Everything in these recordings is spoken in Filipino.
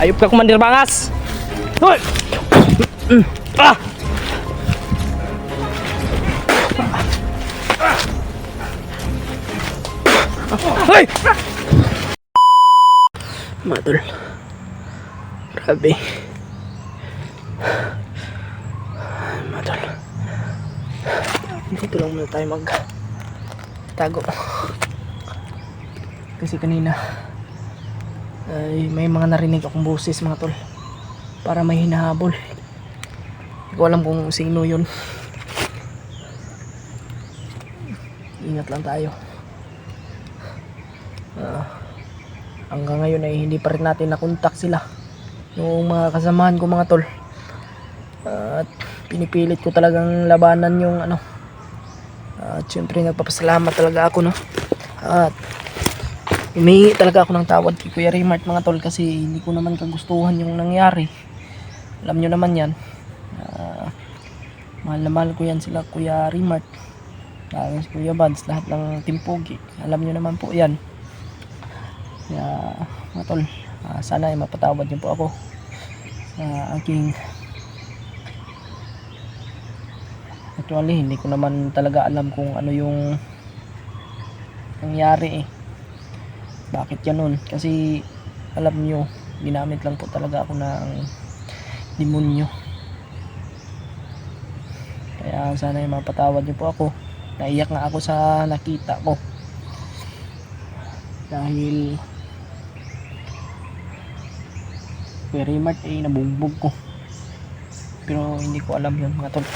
Ayop ka, Commander Bangas! Hoy! Ah! Hoy! Madol. Grabe. Madol. Dito lang muna tayo tago. Kasi kanina ay may mga narinig akong boses mga tol. Para may hinahabol. Hindi ko alam kung sino yun. Ingat lang tayo. Hanggang ngayon ay hindi pa rin natin nakontak sila. Yung mga kasamahan ko mga tol. At pinipilit ko talagang labanan yung ano. At syempre nagpapasalamat talaga ako, no. At humingi talaga ako ng tawad kay Kuya Raymart mga tol, kasi hindi ko naman kagustuhan yung nangyari. Alam nyo naman yan. Mahal na mahal ko yan sila Kuya Raymart, si Kuya Bads, lahat ng Timpogi. Alam nyo naman po yan. Kaya mga tol, sana ay mapatawad nyo po ako sa aking actually hindi ko naman talaga alam kung ano yung nangyari bakit ganun, kasi alam nyo ginamit lang po talaga ako ng demonyo. Kaya sana ay mapatawad nyo po ako. Naiyak nga ako sa nakita ko dahil Kuya Raymart nabugbog ko, pero hindi ko alam yun mga tol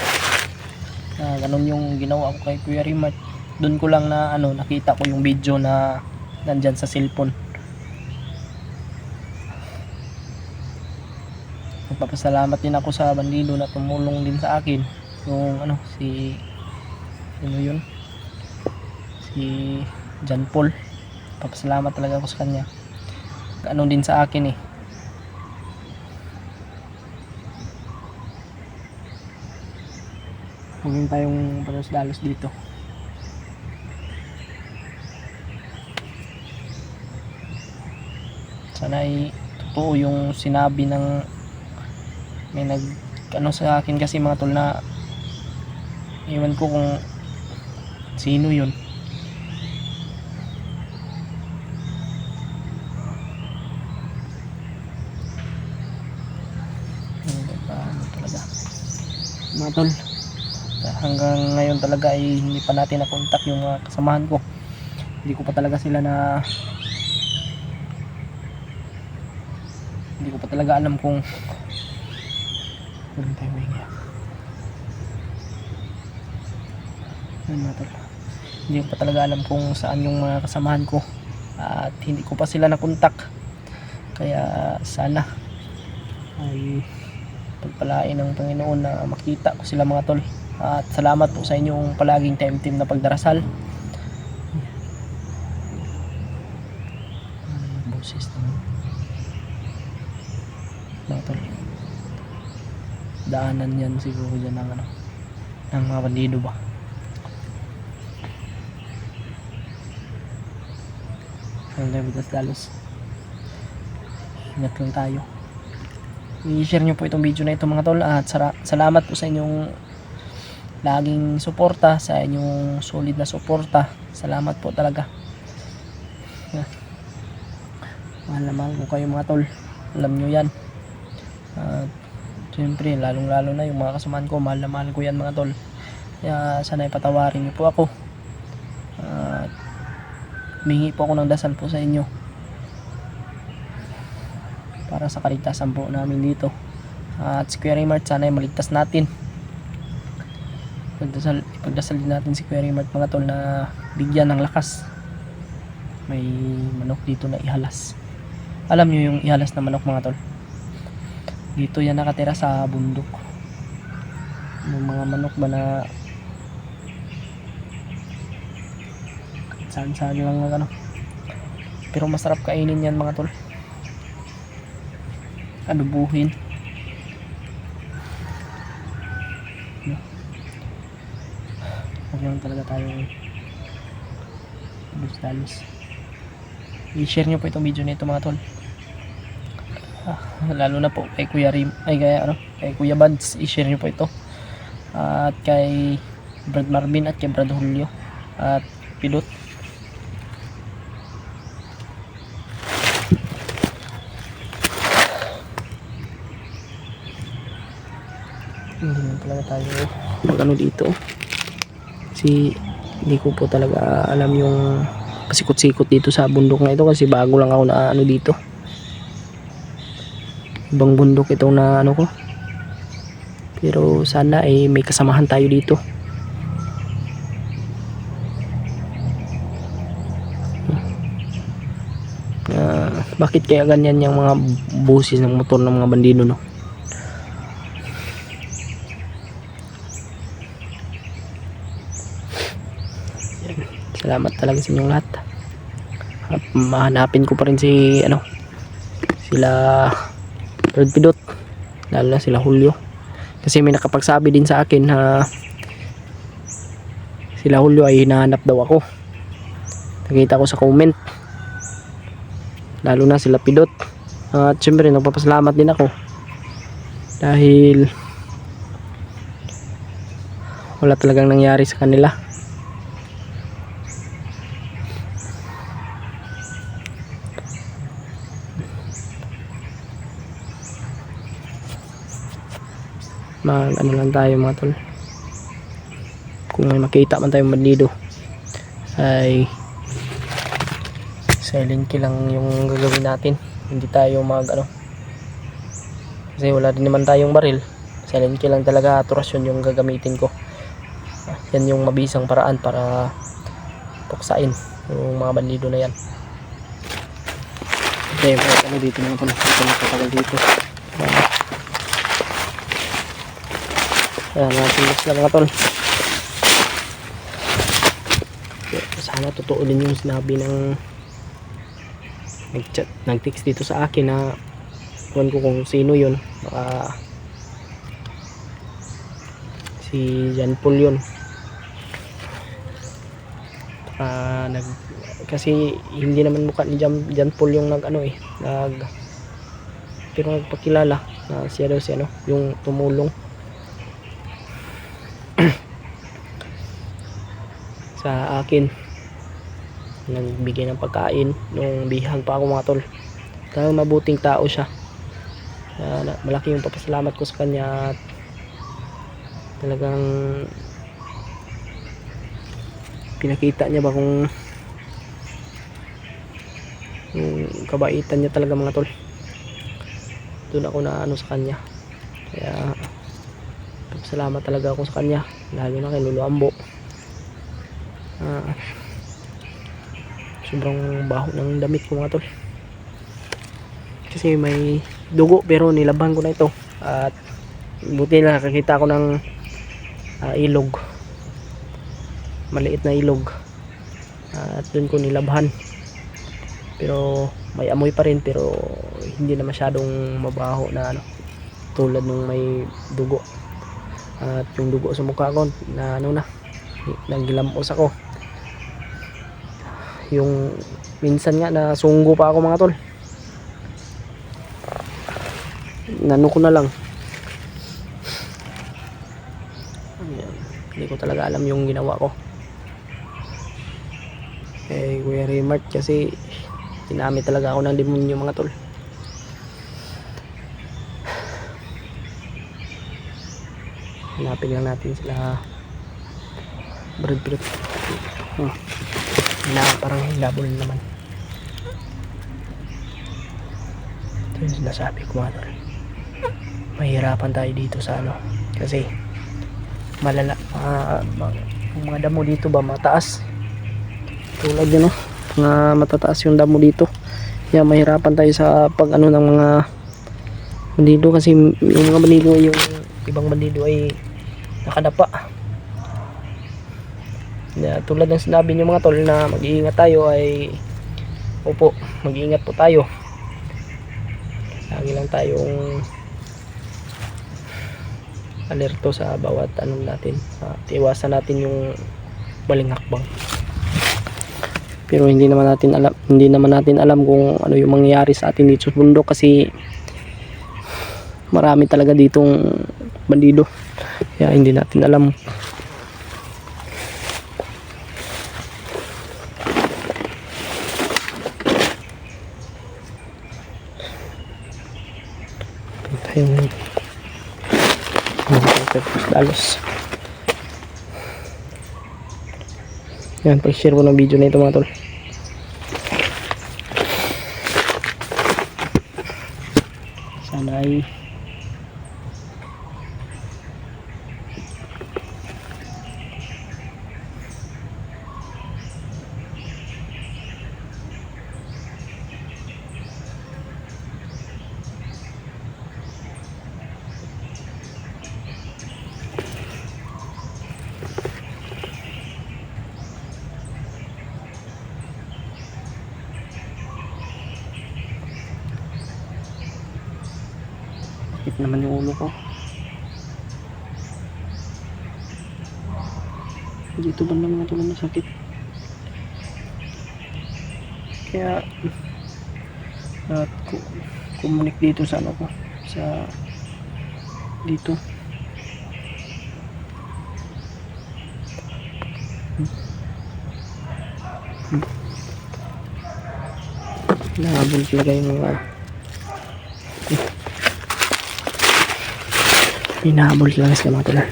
na ganun yung ginawa ko kay Kuya Raymart. Doon ko lang na nakita ko yung video na nandyan sa cellphone. Nagpapasalamat din ako sa bandido na tumulong din sa akin, yung sino yun, si John Paul. Papasalamat talaga ako sa kanya. Din sa akin huwag yung tayong palos-dalos dito. Sana ay totoo yung sinabi ng may sa akin, kasi mga tol, na iwan ko kung sino yun. Talaga mga tol, hanggang ngayon talaga ay hindi pa natin nakontak yung mga kasamahan ko. Hindi ko pa talaga alam kung hindi ko pa talaga alam kung saan yung mga kasamahan ko, at hindi ko pa sila nakontak. Kaya sana ay pagpalain ng Panginoon na makita ko sila mga tol. At salamat po sa inyong palaging team na pagdarasal. Boses mga tol, daanan yan siguro dyan ng mga bandido ba. Dalos, ingat lang tayo. I-share nyo po itong video na ito mga tol, at salamat po sa inyong laging suporta, sa inyong solid na suporta. Salamat po talaga. Mahal na mahal ko kayo mga tol, alam nyo yan. Siyempre lalong lalo na yung mga kasamahan ko, mahal na mahal ko yan mga tol. Kaya sana ipatawarin nyo po ako, at humingi po ako ng dasal po sa inyo para sa kaligtasan po namin dito. At si Kuya Raymart sana ay maligtas natin. Ipagdasal din natin si Kuya Raymart mga tol, na bigyan ng lakas. May manok dito na ihalas. Alam nyo yung ihalas na manok mga tol, dito yan nakatira sa bundok. Yung mga manok ba na saan lang pero masarap kainin yan mga tol, adubuhin. Huwag lang talaga tayong dalos. I-share nyo po itong video nito mga tol, Lalo na po kay Kuya Rim, ay kay Kuya Bads, i-share niyo po ito. At kay Brad Marvin at kay Brad Julio at Pidot. Hindi na talaga tayo mag dito kasi hindi ko po talaga alam yung pasikot-sikot dito sa bundok na ito kasi bago lang ako na dito. Ibang bundok itong na ko, pero sana may kasamahan tayo dito. Bakit kaya ganyan yung mga boses ng motor ng mga bandido, no? Salamat talaga sa inyong lahat. Mahanapin ko pa rin sila Red Pidot, lalo na sila Julio, kasi may nakapagsabi din sa akin na sila Julio ay hinahanap daw ako. Nakita ko sa comment, lalo na sila Pidot. At syempre nagpapasalamat din ako dahil wala talagang nangyari sa kanila. Lang tayo mga tol, kung may makita man tayong bandido ay silent kill lang yung gagawin natin. Hindi tayo kasi wala din naman tayong baril. Silent kill lang talaga, aturasyon yung gagamitin ko. Yan yung mabisang paraan para puksain yung mga bandido na yan. Okay, dito mga tol, patagal dito. Ayan, natilis lang mga tol. Sana totoo din yung sinabi ng nag-text dito sa akin na kuwan ko kung sino yun. Baka si John Paul yun. Kasi hindi naman mukha ni John Paul yung pero nagpakilala na siya daw yung tumulong sa akin, nagbigay ng pagkain nung bihag pa ako mga tol. Talagang mabuting tao siya. Malaki yung papasalamat ko sa kanya at talagang pinakita niya ba kung yung kabaitan niya talaga mga tol. Doon ako na sa kanya, kaya salamat talaga ako sa kanya, lalo na kay Lolo Ambo. Sobrang baho ng damit ko mga tol, kasi may dugo pero nilaban ko na ito at buti na nakakita ko ng ilog, maliit na ilog, at dun ko nilabhan, pero may amoy pa rin, pero hindi na masyadong mabaho na tulad nung may dugo. At yung dugo sa mukha ko na naggilamos ako. Yung minsan nga na sunggo pa ako mga tol, ko na lang. Ayan. Hindi ko talaga alam yung ginawa ko Kuya Remart, kasi tinami talaga ako ng demonyo mga tol. Hanapin lang natin sila Brad Pidot. Parang hilabol naman. Ito yung sinasabi ko mga tol, mahirapan tayo dito sa kasi malala yung mga damo dito ba mataas, tulad yun mga matataas yung damo dito, kaya mahirapan tayo sa pag ng mga bandido, kasi yung mga bandido, yung ibang bandido ay nakadapa. Tulad ng sinabi niyo mga tol na mag-iingat tayo, ay opo, mag-iingat po tayo. Lagi lang tayong alerto sa bawat natin, iwasan natin yung maling hakbang. Pero hindi naman natin alam kung ano yung mangyayari sa atin dito sa bundok, kasi marami talaga ditong bandido. Kaya hindi natin alam. Ayun. Dalos. Yan, pag-share ko ng video na ito mga tol. Sana ay sakit naman yung ulo ko. Dito ba naman ito naman sakit? Kaya kumunik dito sa ano ko, sa dito. Nahabol talaga yung mga hinahabol talaga sila mga tol. Hindi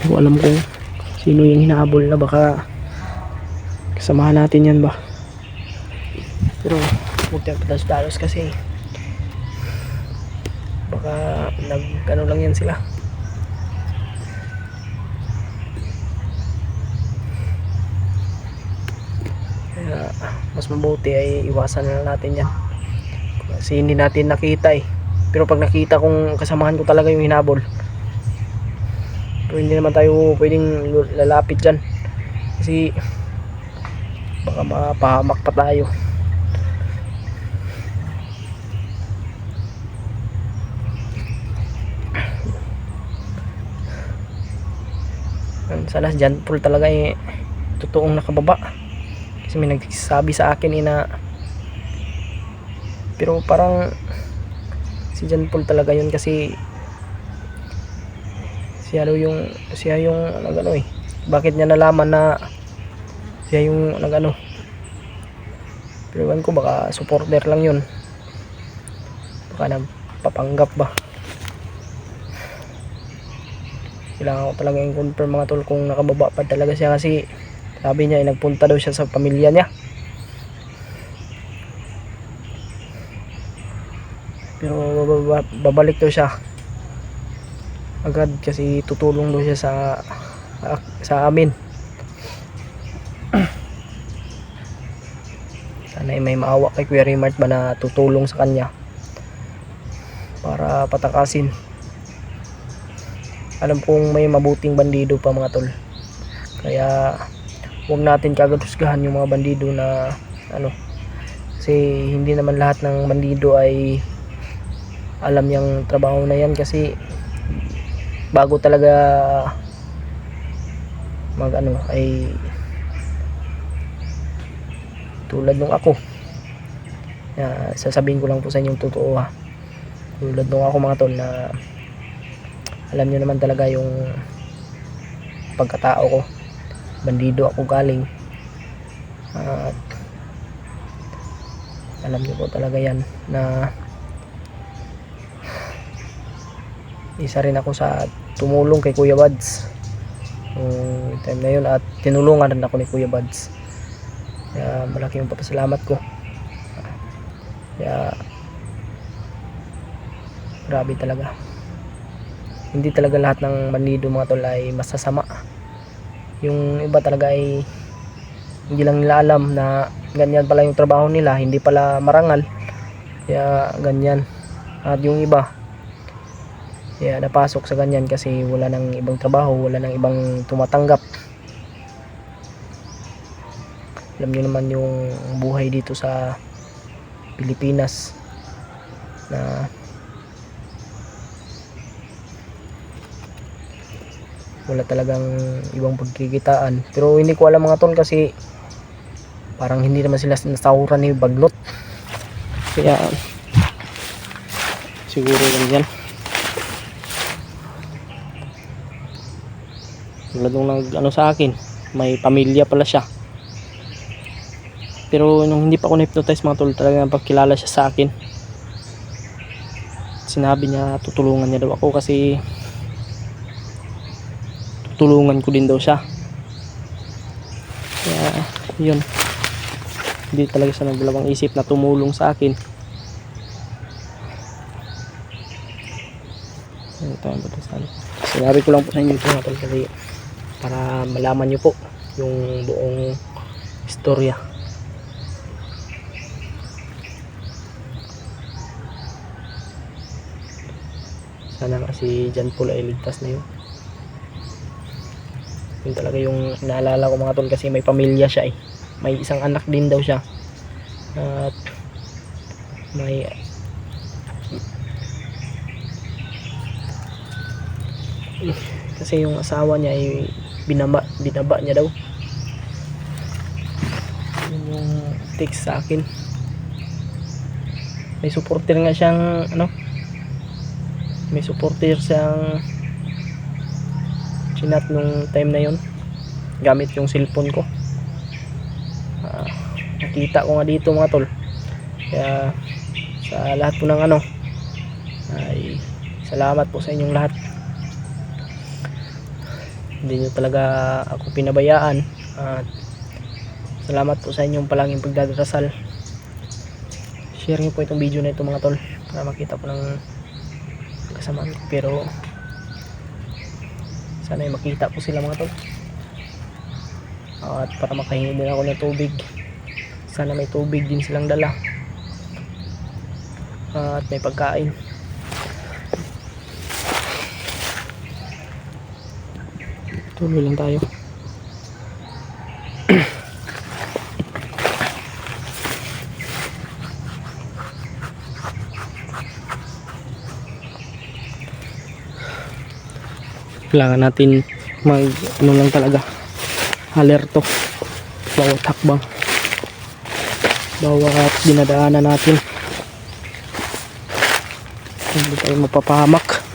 ko alam kung sino yung hinahabol na, baka kasamahan natin yan ba. Pero huwag tayong patalos-talos kasi baka ano lang yan sila. Kaya mas mabuti ay iwasan na natin yan kasi hindi natin nakita eh. Pero pag nakita kung kasamahan ko talaga yung hinabol, pero hindi naman tayo pwedeng lalapit dyan kasi baka mapahamak pa tayo. Sana dyan Paul talaga eh totoong nakababa kasi may nagsabi sa akin na pero parang si John Paul talaga yun kasi siya yung nagano eh. Bakit niya nalaman na siya yung nagano? Pero ewan ko, baka supporter lang yun, baka nagpapanggap ba. Kailangan ko talaga yung confirm mga tol kung nakababa pa talaga siya kasi sabi niya nagpunta daw siya sa pamilya niya. Pero babalik daw siya agad kasi tutulong daw siya sa amin. Sana may maawa kay Kuya Rimart ba na tutulong sa kanya para patakasin. Alam kong may mabuting bandido pa mga tol, kaya huwag natin kagad-husgahan yung mga bandido na ano, kasi hindi naman lahat ng bandido ay alam yung trabaho na yan kasi bago talaga mag ano ay tulad nung ako. Sasabihin ko lang po sa inyong totoo ha, tulad nung ako mga tol na alam nyo naman talaga yung pagkatao ko, bandido ako galing at alam nyo po talaga yan na isa rin ako sa tumulong kay Kuya Buds yung time na yun at tinulungan rin ako ni Kuya Buds, kaya malaki yung papasalamat ko. Kaya grabe talaga, hindi talaga lahat ng bandido mga tol ay masasama. Yung iba talaga ay hindi lang nila alam na ganyan pala yung trabaho nila, hindi pala marangal, kaya ganyan. At yung iba kaya napasok sa ganyan kasi wala nang ibang trabaho, wala nang ibang tumatanggap. Alam niyo naman yung buhay dito sa Pilipinas na wala talagang ibang pagkikitaan. Pero hindi ko alam mga tol kasi parang hindi naman sila nasahuran ni Baglot, kaya siguro lang yan. Tulad nung nag sa akin, may pamilya pala siya. Pero nung hindi pa ako na-hypnotize mga tol, talagang pagkilala siya sa akin, sinabi niya tutulungan niya daw ako kasi tutulungan ko din daw siya. Kaya yun, hindi talaga siya nagdalawang isip na tumulong sa akin. Sinabi ko lang po sa inyo ito mga tol kasi para malaman nyo po yung buong istorya. Sana nga si John Paul ay ligtas na yun. Yun talaga yung naalala ko mga tol kasi may pamilya siya eh. May isang anak din daw siya. At may kasi yung asawa niya ay binaba niya daw. Yun yung text sa akin. May supporter nga siyang may supporter siyang chinat nung time na yun gamit yung cellphone ko. Nakita ko nga dito mga tol. Kaya sa lahat po ng ay salamat po sa inyong lahat. Hindi nyo talaga ako pinabayaan, at salamat po sa inyong palaging pagdadasal. Share nyo po itong video na ito mga tol para makita po ng kasamaan ko. Pero sana ay makita po sila mga tol, at para makahingi din ako ng tubig. Sana may tubig din silang dala at may pagkain. Tuloy lang tayo. Kailangan natin mag lang talaga, alerto bawat hakbang, bawat dinadaanan natin. Hindi tayo mapapahamak.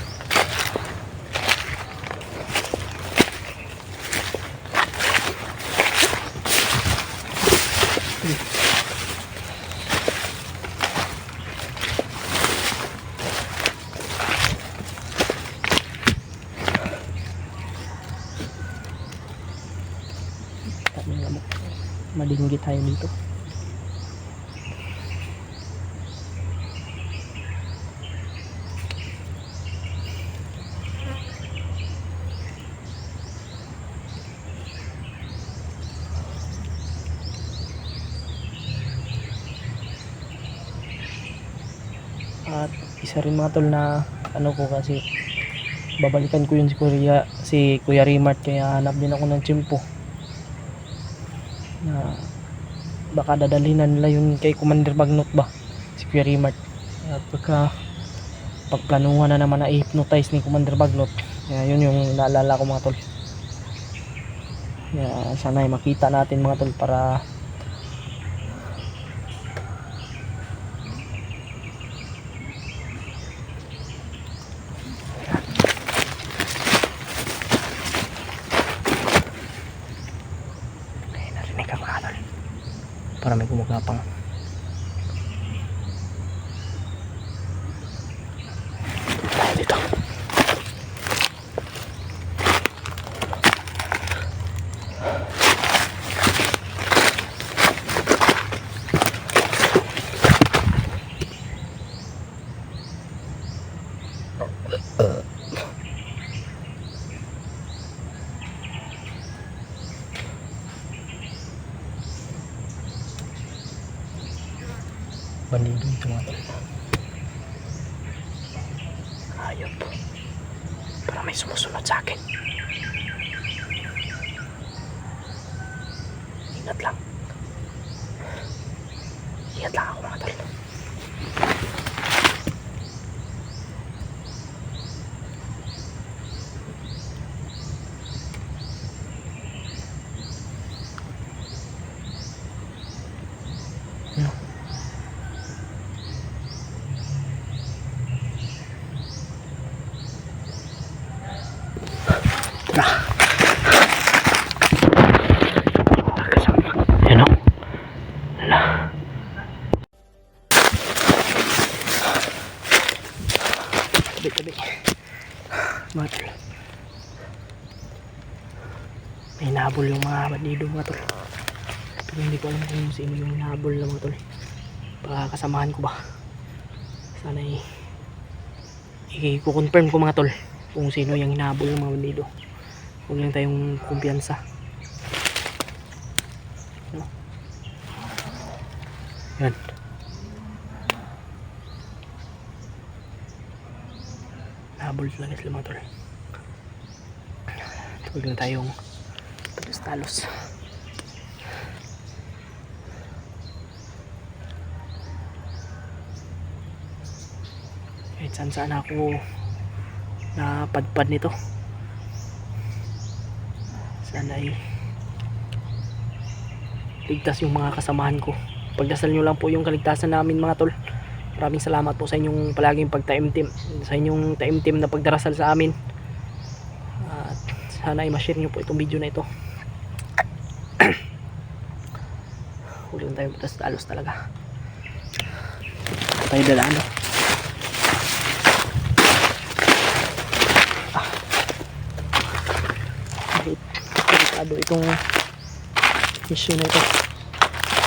Madinggi tayo dito. At isa rin mga tol na ko kasi babalikan ko yun si Kuya Rimart, kaya hanap din ako ng tiyempo na baka dadalhin nila yun kay Commander Bagnot ba, si Kuya Rimart. At pagplanuhan na naman na i-hypnotize ni Commander Bagnot, kaya yun yung naalala ko mga tol. Kaya sana ay makita natin mga tol para may gumagapang. Dito. Bandido ito mga tol. Hayop. Para may sumusunod sa akin. Ingat lang. Ingat lang ako mga tol. hinahabol yung mga bandido mga tol. Pero hindi ko alam kung sino yung hinahabol na mga tol. Baka kasamahan ko ba. Sana i-confirm ko mga tol kung sino yung hinahabol ng mga bandido. Huwag lang tayong kumpiyansa. No? Yan. Nahabol talaga sila mga tol. Huwag lang tayong talos-talos. Kahit saan ako napadpad nito. Sana ay ligtas yung mga kasamahan ko. Pagdasal nyo lang po yung kaligtasan namin mga tol. Maraming salamat po sa inyong palaging pagtaimtim, sa inyong taimtim na pagdarasal sa amin. At sana ay ma-share nyo po itong video na ito. Huwag lang tayo talos talaga. Tayo dalaan no? Delikado itong issue na ito.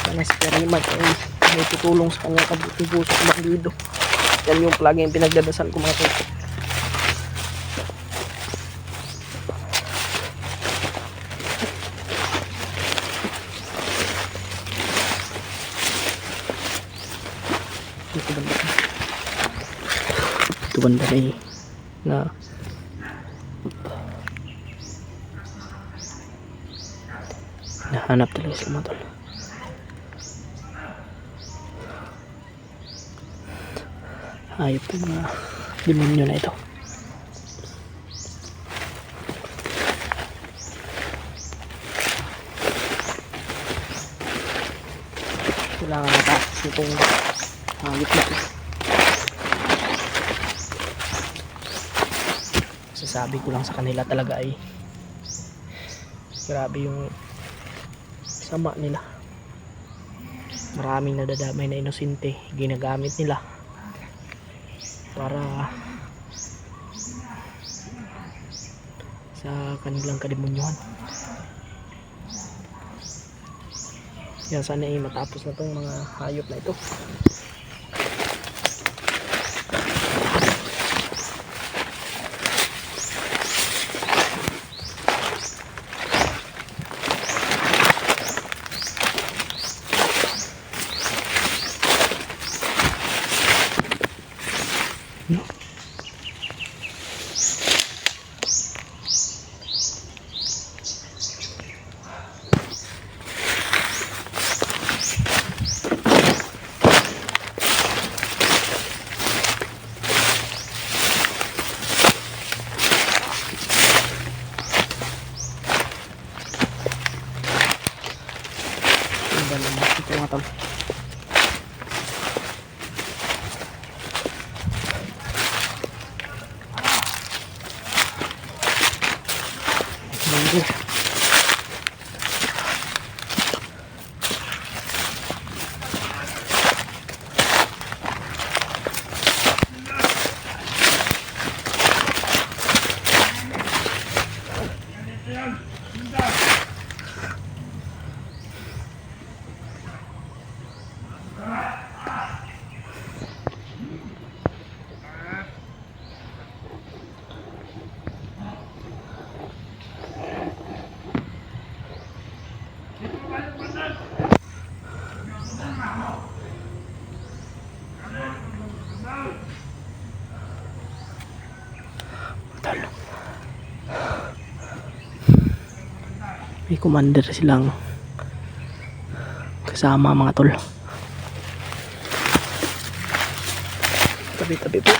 Sana si Karimat ay may tutulong sa kanyang kabuting puso sa bandido. Yan yung palagi yung pinagdadasal ko mga tol. Ito banda na nahanap talaga sila mga tol. Hayop yung mga demonyo na ito. Kailangan mataas itong hayop na ito. Sasabi ko lang sa kanila talaga ay grabe yung sama nila. Maraming nadadamay na inosente ginagamit nila para sa kanilang kademonyohan. Yan, sana ay matapos na itong mga hayop na ito. Ito mga tol. May commander silang kasama mga tol. Tabi-tabi po.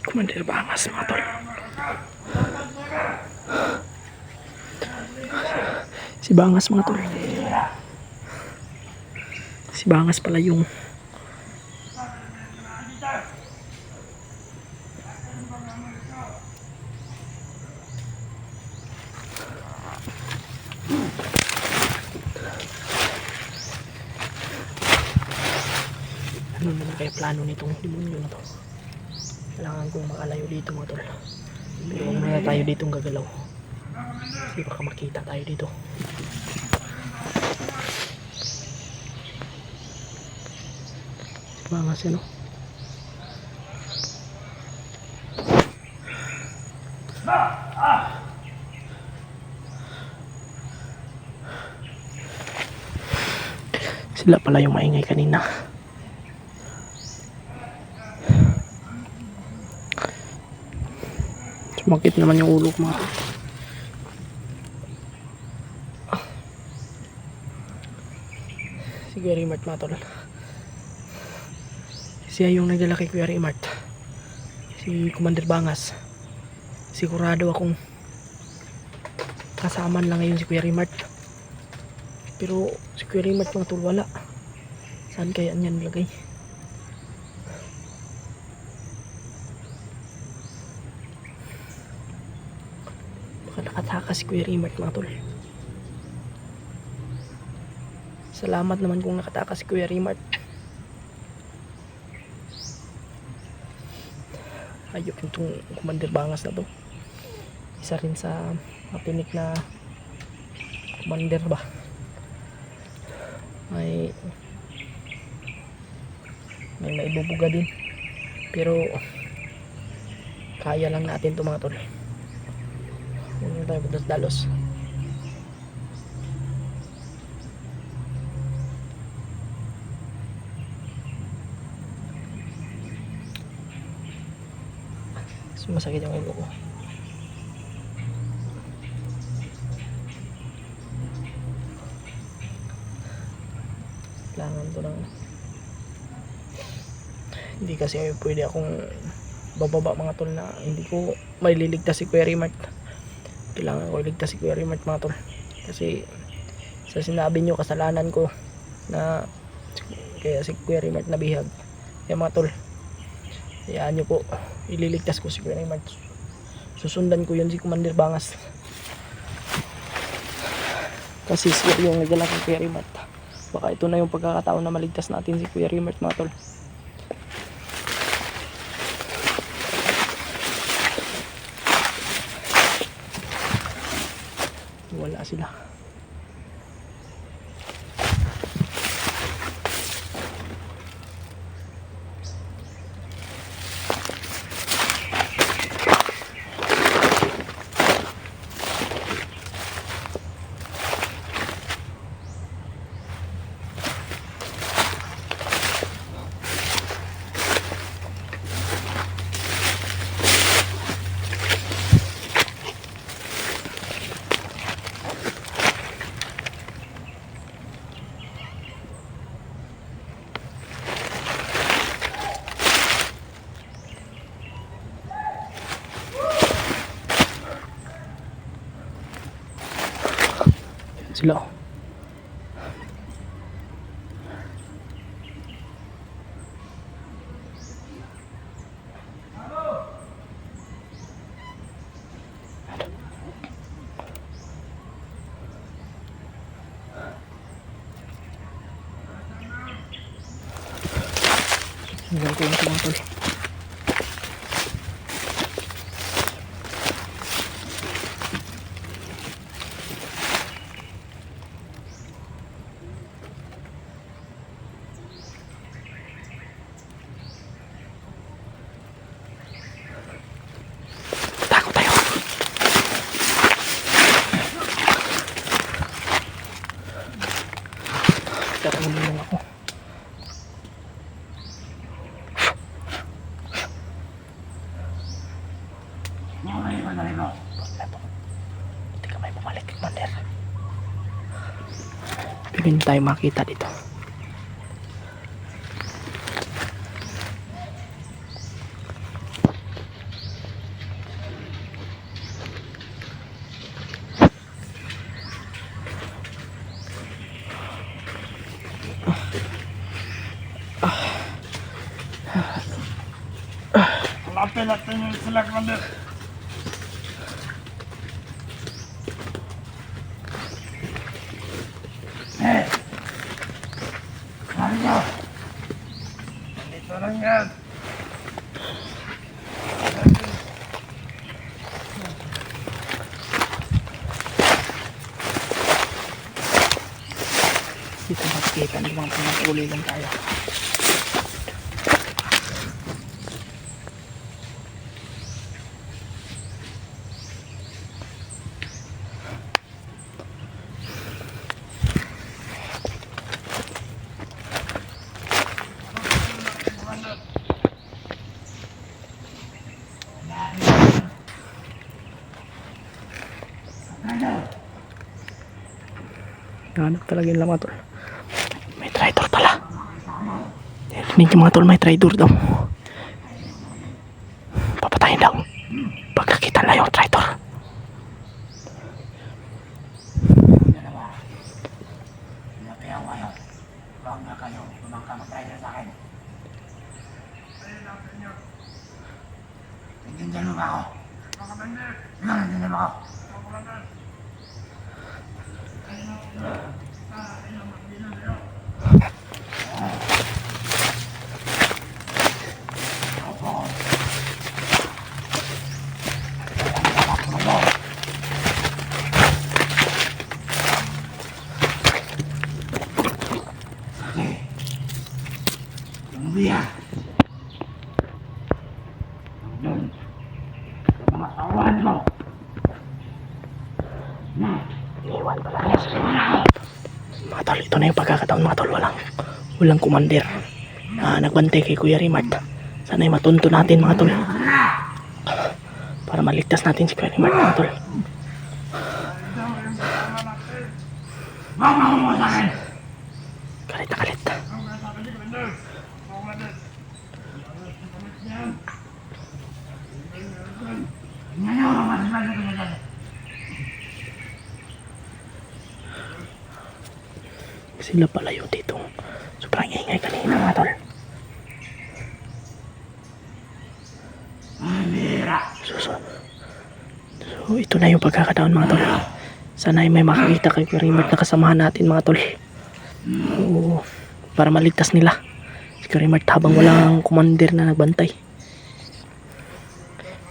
Commander Bangas mga tol. Si Bangas mga tol. Si Bangas pala yung ano naman kaya plano nitong demonyo na to. Kailangan kong makalayo dito mga tol. Pero huwag muna tayo ditong gagalaw. Kasi baka makita tayo dito. Si Bangas yun, no? Sila pala yung maingay kanina. Sumakit naman yung ulo ko mga tol. Si Kuya Rimart mga tol. Siya yung nagdala kay Kuya Rimart. Si Commander Bangas. Sigurado akong kasama lang ngayon si Kuya Rimart. Pero si Kuya Rimart mga tol wala. Saan kaya niyan nilagay? Baka nakatakas si Kuya Rimart mga tol. Salamat naman kung nakatakas si Kuya Rimart. Ayok itong Commander Bangas na to. Isa rin sa matinik na commander ba. May maibubuga din. Pero kaya lang natin ito mga tol. Huwag na tayo dalos-dalos. Masakit yung ulo ko. Kailangan to lang. Hindi kasi pwede akong bababa mga tol na hindi ko maliligtas si Kuya Rimart. Kailangan ko iligtas si Kuya Rimart mga tol. Kasi sa sinabi nyo kasalanan ko na kaya si Kuya Rimart nabihag. Kaya mga tol, hayaan nyo po, ililigtas ko si Kuya Rimart. Susundan ko yun si Commander Bangas. Kasi siya yung nagdala kay Kuya Rimart. Baka ito na yung pagkakataon na maligtas natin si Kuya Rimart mga tol. Wala sila. Sila. Tingnan ko yung mga tol. Takot tayo. Tatanggol lang ako. Hindi ka may bumalik, Commander. Pero hindi tayo makita dito. Lapel natin yung sila, Commander. Mario! Dito lang yan. Dito makikita ng mga pinag-ulilan tayo. Hanap talaga yung mga tol. May traitor pala. Rinig yung mga tol, may traitor daw. Papatayin daw. Pagkakita na yung traitor. Huwag na kayo, tumangka mag-traitor sa akin. Nandiyan mo ba ako? Nandiyan mo ako? Biya. Doon. Mga awan mo. Iwan pala niya sa mga tol. Ito na yung pagkakataon mga tol. Walang commander na nagbantay kay Kuya Rimart. Sana'y matunto natin mga tol. Para maligtas natin si Kuya Rimart mga tol. Galit na galit. Sila pala yung dito. Sobrang ingay kanina mga tol. So ito na yung pagkakataon mga tol. Sana ay may makakita kay Kuya Rimart na kasamahan natin mga tol. Oo, para maligtas nila si Kuya Rimart habang walang commander na nagbantay.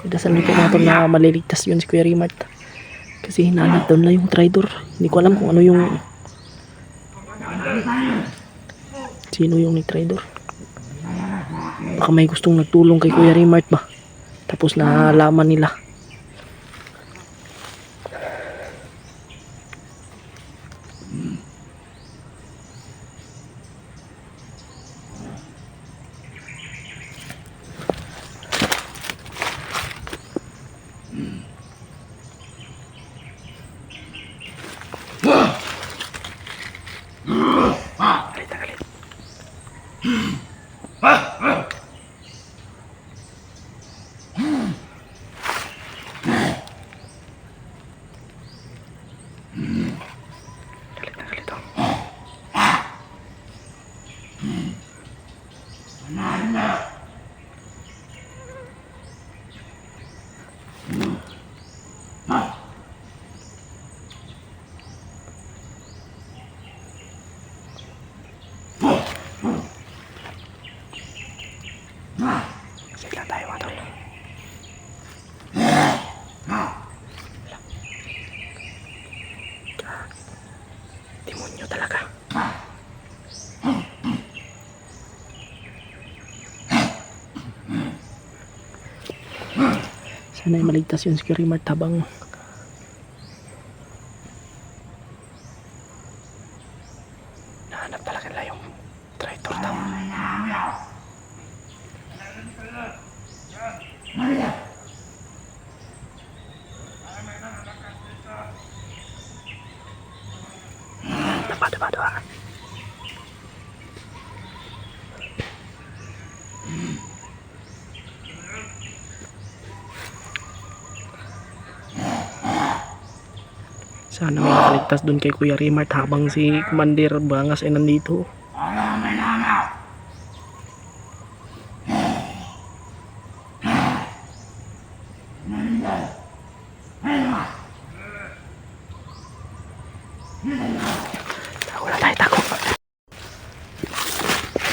Dasal niyo po mga tol na maliligtas yun si Kuya Rimart. Kasi hinahanap doon na yung traitor. Hindi ko alam kung ano yung sino yung ni-traitor. Baka may gustong nagtulong kay Kuya Rimart ba? Tapos nalaman nila. Galit na galit. Galit na galit oh. Sila tayo mga tol. Demonyo talaga. Sana'y maligtas yun si Kuya Rimart habang nahanap talaga nila yung traitor daw. Daba. Sana makaligtas dun kay Kuya Rimart habang si Commander Bangas ay nandito.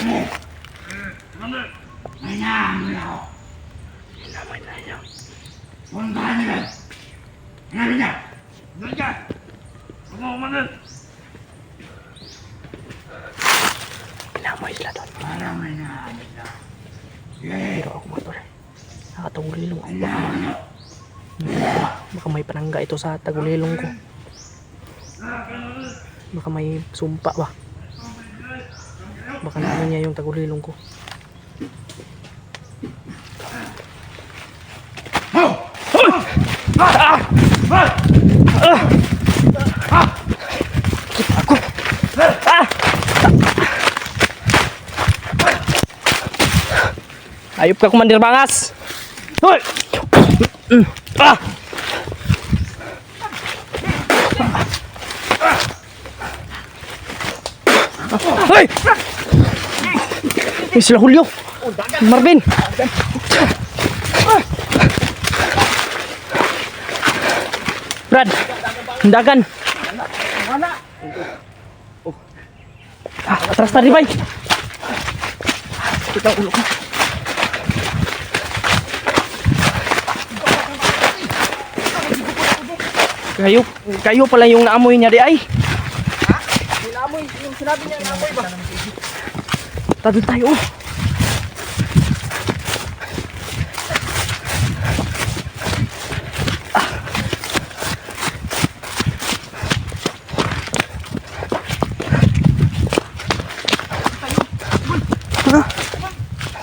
Commander! May naamoy ako. Inamoy na niya. Puntahan niyo. Hanapin niyo. Doon ka. Huwag mo, Commander. Inamoy sila doon. Parang may naamoy na. Sige. Pero ako mga tol. Nakatagulilong ako. Hanapin niyo. Baka may panangga ito sa tagulilong ko. Baka may sumpa ba. Baka naano niya yung tagulilong ko. Ako. Ayop ka, Commander Bangas. Hoy! Ah! Hoy! Ay, sila Julio. Marvin. Brad. Dagan. Atras tadi, bay. Kita ulo ko. Kayo pala yung naamoy niya di ay. Ha? Yung naamoy, yung sinabi niya naamoy ba? Tado tayo.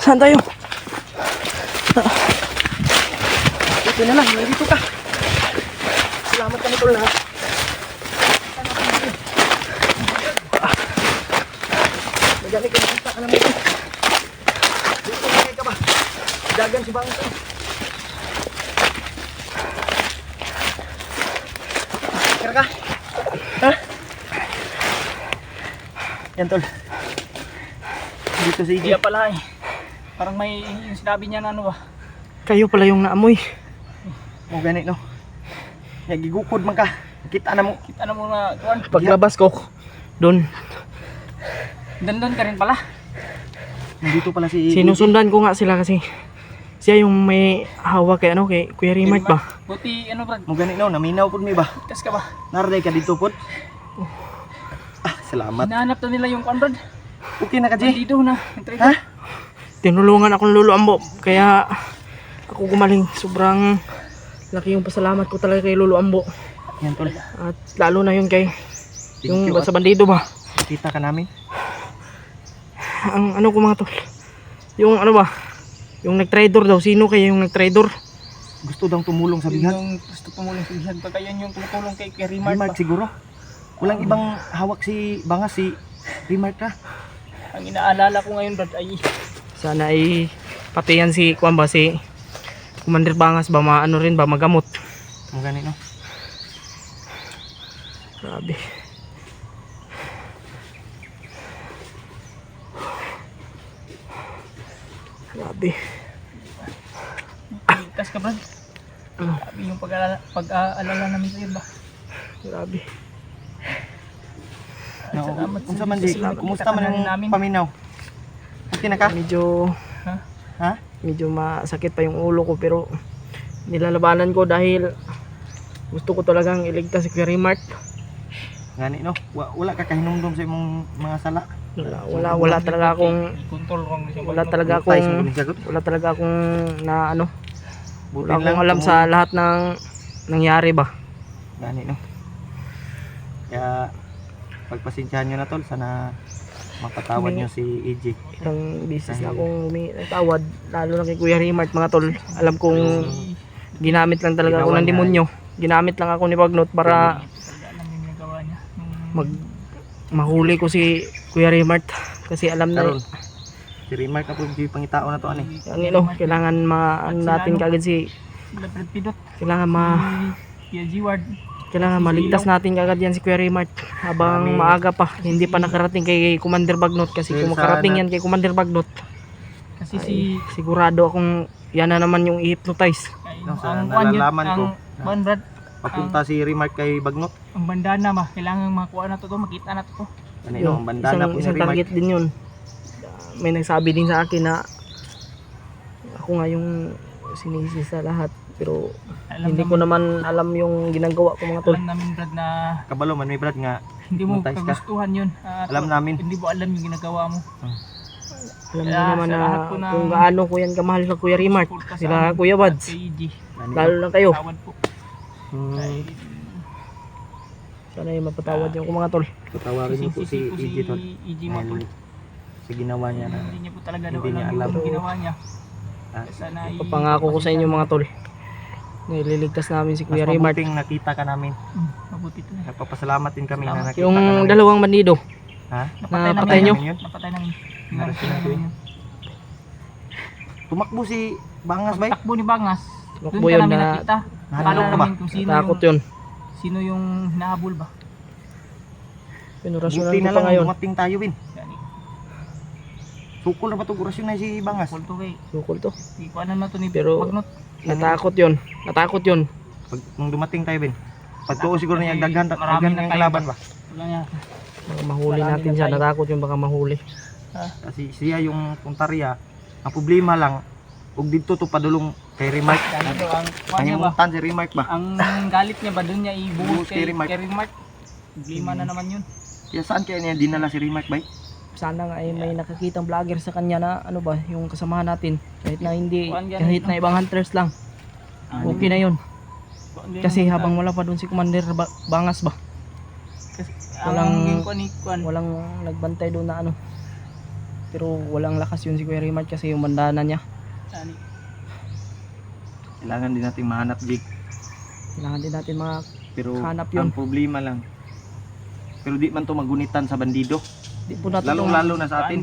Saan tayo? Dito na lang, dito ka. Salamat ka nito na. Magani ka nakita ka naman. Dito na ka ba? Dagan si Bangas. Kira ka? Ha? Yan tol. Dito si EJ. Pala eh. Parang may yung sinabi niya na ano ba? Kayo pala yung naamoy. Mo gani no. Ya gigukod man ka. Kita na mo. Kita na mo na kuwan. Paglabas ko doon, Dandon ka rin pala. Nandito pala si sinusundan ko nga sila kasi siya yung may hawak kay ano kay Kuya Rimart ba? Buti ano Brad? mo gani no, naminaw pud mi ba? Kas ka ba? Naraday ka dito pud. Ah, salamat. Hinahanap na nila yung kuwan Brad. Okay na ka, Jay? Bandido na. Ha? Tinulungan akong Lolo Ambo kaya ako gumaling. Sobrang laki yung pasalamat ko talaga kay Lolo Ambo. Yan tol. At lalo na yun kay yung Thank you, sa bandido ba? Kita ka namin. Ang ano ko mga tol, yung ano ba, yung nag-trader daw, sino kaya yung nag-trader? Gusto daw tumulong sa bihag. Yung gusto tumulong sa bihag. Baka yan yung tumutulong kay Rimart Rimart ba? siguro. Walang ibang hawak si Bangas, si Rimart ka. Ang inaalala ko ngayon Brad ay Sana ay pati yan si Kuan ba, si Commander Bangas ba, maano rin ba, magamot. Mo gani no. Grabe. Grabe. kas ka Brad. Ano? Sabi yung pag-aalala namin sa'yo ba? Grabe. No, Salamat unsa sa man Jay? salamat Kumusta sa man kakanan ang namin. paminaw? Okay na ka? Medyo Ha? medyo masakit pa yung ulo ko pero nilalabanan ko dahil gusto ko talagang iligtas si Kuya Rimart. Gani no. Wala ka kahinumdum sa imong mga sala. Wala talaga akong Control wrong na siya. wala talaga Tayo sa akong pagsagot. wala talaga akong na ano, Buti wala akong alam sa lahat ng nangyari ba. Gani no. Kaya pagpasensyahan nyo na tol, sana mapatawad nyo si EJ. Ilang beses na akong tawad, lalo na kay Kuya Rimart mga tol. Alam kong ginamit lang talaga ako ng demonyo. Ginamit lang ako ni Bagnot para Alam yung nagawa niya. mag mahuli ko si Kuya Rimart kasi alam na Karon si Rimart na po yung pangitao na to ani. ang ino, kailangan ano natin kagad si Sila Brad Pidot. kailangan Kuya G-Ward. kailangan maligtas natin kagad yan si Kuya Rimart habang Kami- maaga pa, hindi pa nakarating kay Commander Bagnot kasi Dahil kung sa makarating yan kay Commander Bagnot Kasi ay, si sigurado akong yan na naman yung i-hypnotize. No, sa ang kuwan yun, nalalaman ko, ang Brad, Papunta si Rimart kay Bagnot. ang bandana ba, kailangan makuha na to, makita na to. Ano yun, ang bandana po ni isang Rimart. target din yun. may nagsabi din sa akin na ako nga yung sinisi sa lahat. Pero hindi ko naman alam yung ginagawa ko mga tol. Alam namin Brad na Kabalo man may Brad nga hindi mo Matay ka. kagustuhan yun. At alam namin. hindi mo alam yung ginagawa mo. Alam mo Kaya naman sa na lahat po ng- kung gaano ko yan kamahal sa Kuya Rimart. Support ka sa Sila amin Kuya at Wads. kay EG. Lalo lang kayo. Tawad po. Hmm, Dahil Sana yung mapatawad yung mga tol. patawarin niyo po si sisisi ko EG tol. EG mo po. Dahil sa ginawa niya na Hindi niya po talaga Hindi daw niya alam alam. yung ginawa niya. Ah, Sana Papangako ko sa inyo mga tol. Nililigtas namin si Kuya mas Rimart. mabuting nakita ka namin. Mabuti to na. Nagpapasalamat din kami na Salamat. nakita ka Yung namin. dalawang bandido. Ha? Napatay nyo? Yun? Napatay namin. Narating Narating namin yun. Tumakbo si Bangas ba? Takbo ni Bangas. Tumakbo Doon ka yun namin na nakita. Nahanap Alam ka ba? namin kung natakot yun. sino yung hinahabol ba. Pinurasyonan Buti ko na pa lang ngayon. dumating tayo Win. Yani, Sukol na ba ito orasyon na si Bangas? kulto kay. Sukol to. Di ko alam na to ni Pero- Magnot. Natakot yun. Natakot yun. Pag nung dumating tayo Win. Pagtuo siguro niya daghan Marami daghan na ng tayo. kalaban ba? Wala niya. Baka mahuli Marami natin na siya. tayo. Natakot yung baka mahuli. Kasi siya yung puntarya. Ang problema lang ug dito to padulong kay Remark. Yani to ang kuha niya ba? Nahimutan si Remark ba? Ang galit niya ba doon niya ibuhos Ibuhos kay kay Remark. Remark. Problema na naman yun. Kaya saan kaya niya dinala si Remark ba? Sana nga ay may nakakitang vlogger sa kanya na ano ba, yung kasamahan natin. Kahit na hindi, Kuhaan yan, kahit no? na ibang hunters lang. Okay na yun. Kasi habang wala pa doon si Commander Bangas ba, walang- walang nagbantay doon na ano. Pero walang lakas yun si Kuya Rimart kasi yung bandana niya. Kailangan din nating mahanap Jig. Kailangan din natin mga Pero Hanap yun. ang problema lang. Pero di man to magunitan sa bandido. di po natin Lalong-lalo na sa atin.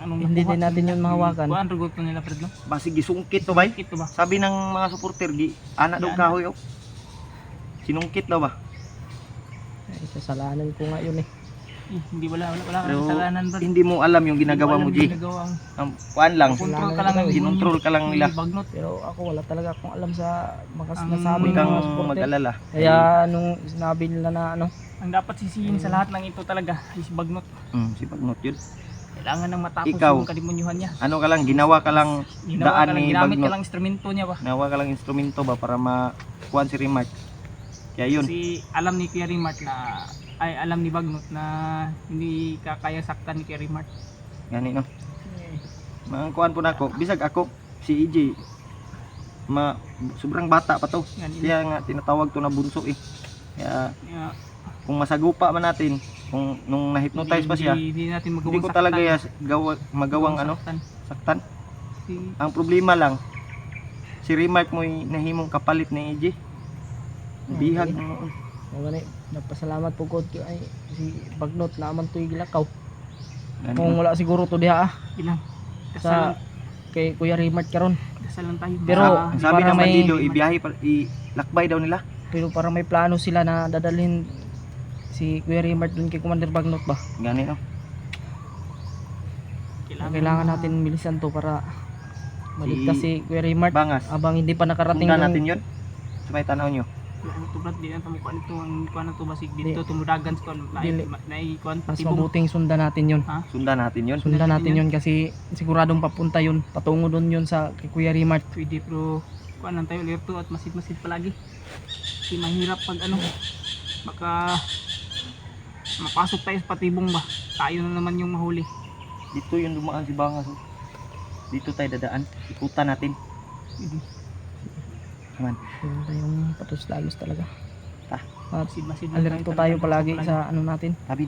Hindi din natin yun mahawakan. Kuhaan rugot ko nila Fred no? Basig gisungkit to ba? Ito ba? Sabi ng mga supporter, anak daw Yan. kahoy oh. Sinungkit daw ba? Ay, kasalanan ko nga yun eh. Hindi wala Pero kasalanan Brad. hindi mo alam yung ginagawa mo, G. Ginagawa mo. Ang kuan lang, Control ka lang ng ginontrol ka lang nila. Bagnot. Pero ako wala talaga akong alam sa mga Ang- sinasabi Huwag ng kang mga supporter. mag-alala. Kaya nung sinabi nila na ano, Ang dapat sisihin sa lahat ng ito talaga is Bagnot. Si Bagnot yun. Kailangan nang matapos Ikaw. yung kademonyuhan niya. Ano ka lang, ginawa ka lang, Ginawa Daan ka lang, ni ginamit ka Bagnot. lang instrumento niya ba? ginawa ka lang instrumento ba para makuhan si Remark. Kaya yun, Kasi alam ni Kuya Rimart na alam ni Bagnot na hindi kakaya saktan ni Kuya Rimart. gani no. Mga kuhan po na ako, bisag ako, si EJ, sobrang bata pa to. Yan, Kaya nga tinatawag to na bunso eh. Kaya Yeah. kung masagupa man natin, kung nung na-hypnotize pa siya, Hindi natin magawang hindi ko talaga magawang ano, saktan. Ang problema lang, si Remark mo nahimong kapalit ni EJ. Bihag mo. gani, nagpasalamat po ko ay si Bagnot naman to gilakaw. Gani Kung no. wala siguro to diha Ilang. sa kay Kuya Rimart karon. Dasal lang tayo. Pero, Ang sabi para ng may- bandido, ibiyahe ilakbay daw nila. Pero para may plano sila na dadalhin si Kuya Rimart dun kay Commander Bagnot ba. Gani no. Kailangan natin milisan to para maligtas si Kuya Rimart Bangas. abang hindi pa nakarating Punta yung natin yun. Sa may tanaw nyo. Ano to Brad, di na tamo kuan ito ang kuan na to basig dito tumudagan sa kuan Dili. na kuan mas patibong. mabuting sundan natin yun. Sundan natin yun. Sundan natin yun kasi siguradong papunta yun. Patungo dun yun sa kay Kuya Rimart. Pwede pero kuan lang tayo alerto at masid-masid palagi. Kasi mahirap pag ano baka mapasok tayo sa patibong ba. Tayo na naman yung mahuli. Dito yung dumaan si Bangas. Oh. Dito tayo dadaan. Ikutan natin. Pwede. Naman. Yun tayong patos-lagos talaga. Ah. At Masid-masid alerto tayo palagi sa ano natin. David.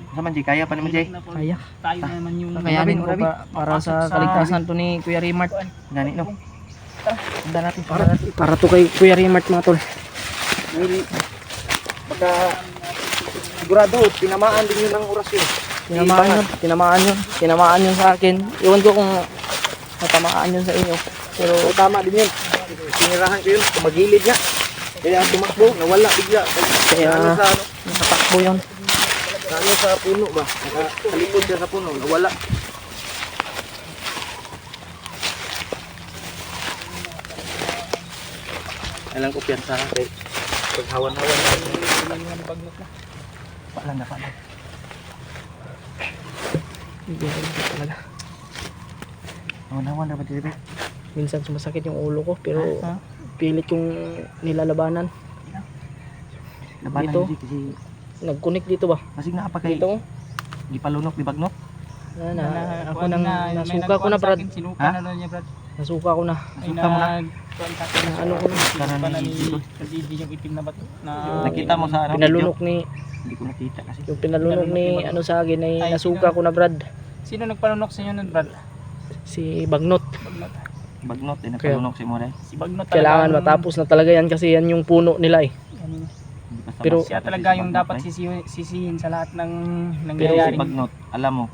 Sa man, Jay? Kaya pa naman, Jay? Kaya. Tayo na naman yung Kakayanin ko David. para sa kaligtasan to ni Kuya Rimart. Gani no. Sundan natin. Para to kay Kuya Rimart mga tol. Dahil baka sigurado, tinamaan din yun ng oras yun. Tinamaan yun sa akin. Iwan ko kung natamaan yun sa inyo. Pero So, tama din yun. Sinirahan ko yun. Tumagilid niya. Kaya tumakbo, nawala bigla. Kaya Ano sa ano? nakatakbo yun. Ano sa puno ba? Nakalikod siya sa puno, nawala. Alam ko piyansa kay paghawan-hawan na. Pala na pala. Hindi ko talaga. Nawan dapat dito. Minsan sumasakit yung ulo ko pero Ha? pilit yung nilalabanan. Labanan Dito? dito kasi Nag-connect dito ba? masig na pa kay Dito? gipalunok di bagnok. Ako nang nasuka ko na Brad. Sinuka Ha? na daw niya Brad. Nasuka ko na. May Nasuka mo na? nagkuhan sa akin. Ano ko na? Sinuka Kanan na ni ni Gigi. Gigi yung itim na bato. Na Nakita mo sa ano? Pinalunok ni Hindi ko nakita kasi. yung pinalunok ni ano sa akin ay Ay, nasuka ko na Brad. Sino nagpalunok sa inyo nun Brad? Si Bagnot. Bagnot. Bagnot din napalunok si Moray. Si Bagnot Kailangan talagang- matapos na talaga yan kasi yan yung puno nila eh. Ano, Hindi pa Pero- siya talaga yung dapat sisihin sa lahat ng si nangyayari. Bagnot, alam mo,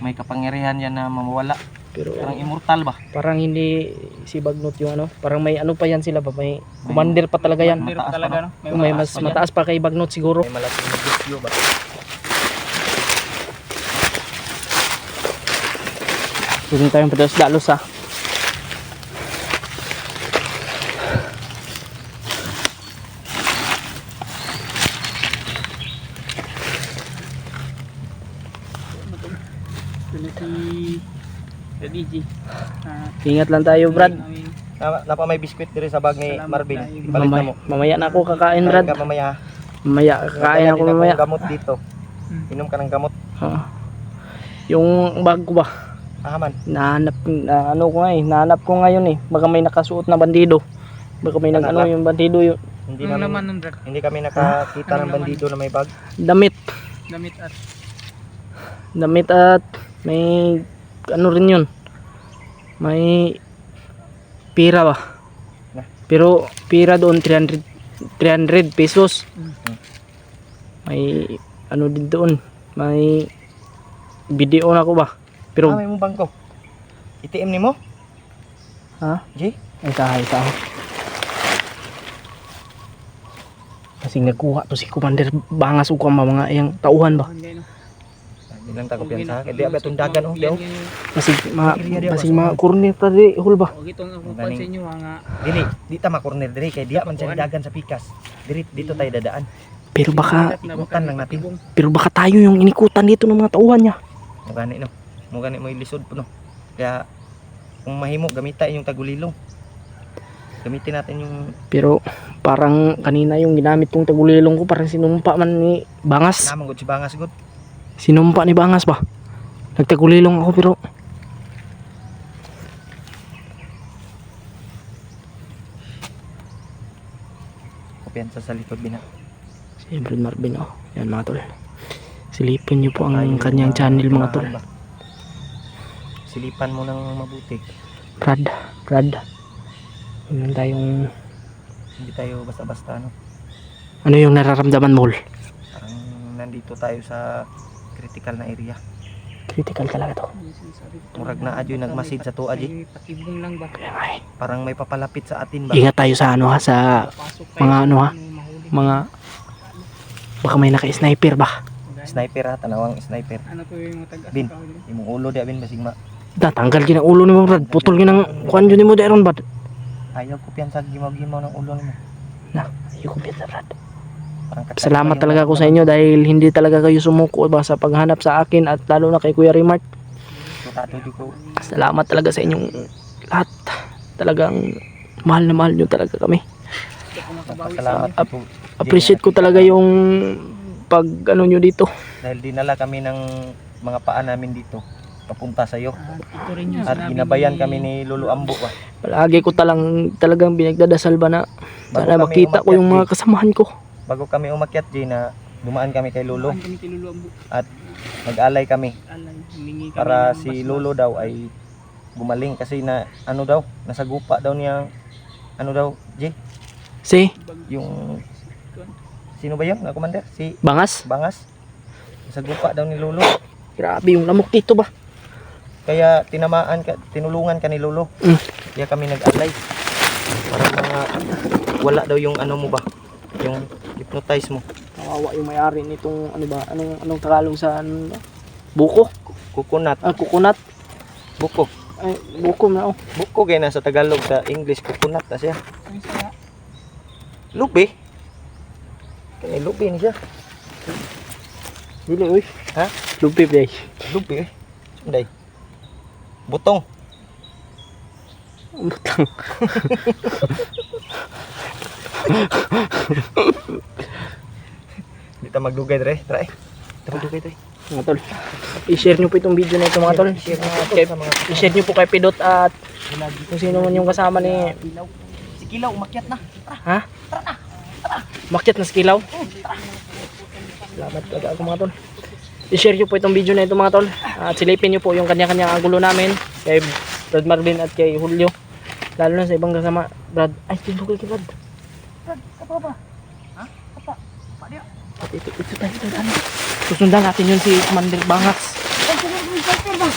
may kapangyarihan yan na mamawala. Pero Parang immortal ba? parang hindi si Bagnot yung ano, parang may ano pa yan sila ba? May commander pa talaga yan. Meron Mataas talaga pa, no? May mas pa dyan. mataas pa kay Bagnot siguro. May malaking negosyo ba? Doon tayong dalos ha. Ito na si Gigi. Ingat lang tayo Brad. Napa may biskwit diri sa bag ni Salamat Marvin. tayo. Ipalit na mo. Mamaya na ako kakain Kain Brad. ka mamaya. ha? Mamaya kakain ako Dinala mamaya. akong gamot dito. Hmm. Inom ka ng gamot. Ah. Yung bag ko ba? Ahaman. Nahanap ano ko nga eh. Nahanap ko ngayon eh. Baka may nakasuot na bandido. Baka may nag ano yung bandido yung Hindi Ano namin naman nun Brad? hindi kami nakakita Ano ng naman? bandido na may bag. damit. Damit at Damit at may ano rin yun. May pira ba? Na. Pero pira doon 300 pesos. May ano din doon. May video na ko ba? Pero May mo bangko. ITM nimo? ha? G? Isa. Kasi nagkuha to si Commander Bangas ug mga yang tauhan ba? Ilang ta ko piyansa. Kaya di abay itong dagan oh. Diyaw. Kasi mga corneta di hul ba? O gitong ako pa sa inyo nga Dili, di ta ma-corner diri kay diya man siya dagan sa pikas. Dito tayo dadaan. Pero baka Ikutan lang natin. tayo yung inikutan dito ng mga tauhan niya. Mo gani no. Mo gani mo ilisod po no. Kaya kung mahimo gamitan yung tagulilong. Gamitin natin yung Pero parang kanina yung ginamit kong tagulilong ko parang sinumpa man ni Bangas. namang gud si Bangas gud. Sinumpa ni Bangas ba? Nagtagulilong ako pero Piyansa sa likod bina. si Brad Marvin oh. Yan mga tol. Silipin niyo po ang Tayo, kanyang channel mga tol. ba? Silipan mo ng mabuti. Brad. Yun tayong Hindi tayo basta-basta no. ano yung nararamdaman mo? Parang nandito tayo sa critical na area. Critical talaga to. Murag na adyo nagmasid sa tuwa di. Patibong lang ba? Kaya nga eh. Parang may papalapit sa atin ba? Ingat tayo sa ano ha, sa Pasok Mga ano, ha? mahuli. mga baka may naka-sniper ba? Sniper ha, tanawang sniper. Ano to yung taga Bin. Imong ulo di abin basig ma. Tanggal ginang ulo ni mo Brad. Putol ginang kuan yun ni mo dairon Brad. Ayaw ko piyansa gimaw-gimaw ng ulo nimo. Na, ayoko pita Brad. Parang katak Salamat pa yung talaga ako sa inyo dahil hindi talaga kayo sumuko ba sa paghanap sa akin at lalo na kay Kuya Rimart. Tato di ko. Salamat talaga sa inyong lahat. Talagang mahal na mahal nyo talaga kami. Salamat po. Appreciate ko talaga yung pag ano nyo dito. Dahil dinala kami ng mga paa namin dito papunta sa iyo. Ito rin yung At sinabi ginabayan kami ni Lolo Ambo ba. Palagi ko talagang binagdadasal ba na Bago sana kami makita ko yung mga umakyat, kasamahan ko. Bago kami umakyat G na dumaan kami kay Lolo Kami kay Lolo Ambo. at nag-alay kami Alay, humingi kami para ng si basbas. Lolo daw ay gumaling kasi na ano daw nasa gupa daw niya ano daw G Si yung sino ba yun na commander si Bangas. Bangas nasa gupa daw ni Lolo Grabe yung lamok dito ba. kaya tinulungan ka ni Lolo kaya kami nag-alay para mga wala daw yung ano mo ba yung hypnotize mo Kawawa yung may-ari nitong ano ba, anong Tagalog sa ano, buko? coconut Coconut. buko Ay, buko na oh. buko kaya nasa Tagalog sa English coconut na siya Kami sa lubi kaya lubi ni siya Dili, uy. Ha? Lupi, day. Lupi eh. Sunday. Butong. Butang. Di ta magdugay dre. Tara eh. Di magdugay dre. Mga tol. I-share nyo po itong video na ito mga tol. I-share nyo po kay Pidot at kung sino man yung kasama ni... Si Kilaw, umakyat na. Ha? Makyat na skilaw. Salamat talaga ako mga tol. I-share nyo po itong video na ito mga tol. At silipin nyo po yung kanya-kanyang angulo namin. Kay Brad Marvin at kay Julio. Lalo na sa ibang kasama. Brad, ay, tindog kay Brad. Apa ba? Ha? Apa? Pa dia. Ito tayo. Susundan natin yun si Commander Bangax. Ay, sino yung sniper ba?